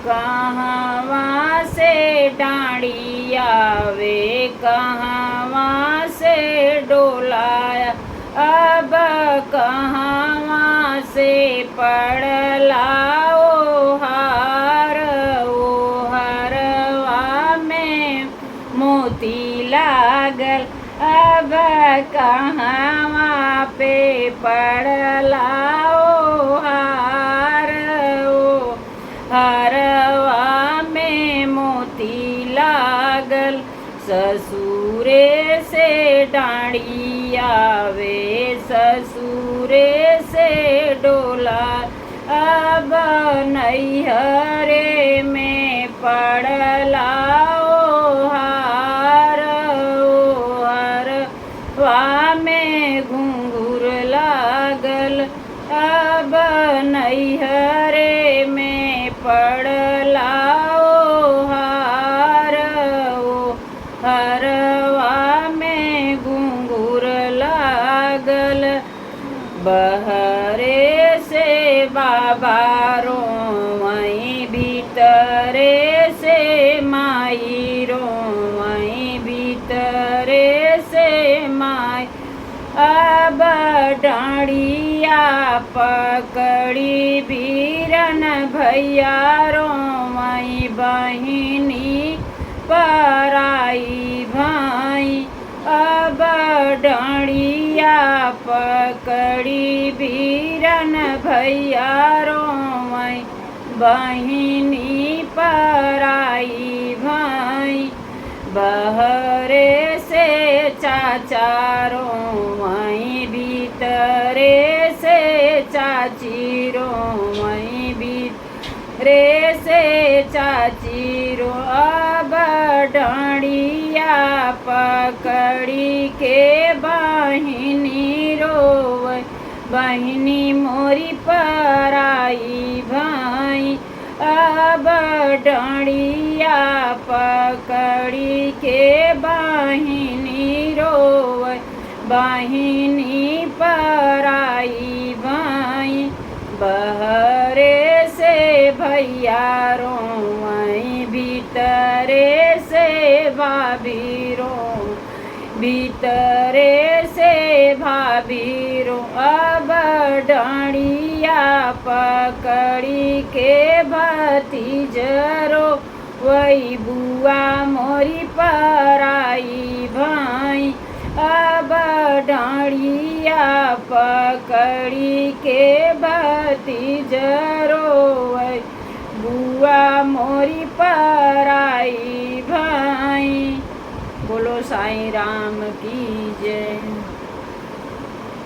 कहवा से डाँड़ी आवे, कहवा से डोलाया, अब कहवा से पड़ला ओहार। ओहरवा में मोती लागल, अब कहवा पे पड़ला ओहार। ओहरवा में मोती लागल, ससुरे से डाँड़ी आवे, ससुरे से डोला, अब नैहरे में पड़ला ओहार। ओहरवा में घुंघरू लागल, अब नैहरे में पड़ला ओहार। ओहरवा में घुंघरू लागल, बहरे से बाबा रोवई, भीतरे से माई रोवई, भीतरे से माई। अब डाँड़िया पकड़ी बीरन भैया रोवई, बहिनी पराई भाई। अब डाँड़िया पकड़ी बीरन भैया रोवई, बहिनी पराई भाई। बहरे से चाचा रोवई, भीतरे से चाची रोवई, भीतरे से चाची रो। अब डाँड़िया पकड़ी के बहिनी रोवई, बहिनी मोरी पराई भाई। अब डाँड़िया पकड़ी के बहिनी रोवई, बहिनी पराई भाई। बहरे से भैया रोवई, भीतरे से भाभी रो, भीतरे से भाभी रो। अब डाँड़िया पकड़ी के भतीजरो, वही बुआ मोरी पराई भाई। अब डाँड़िया पकड़ी के भतीजरो, वही बुआ मोरी पराई भाई। बोलो साईं राम की जय।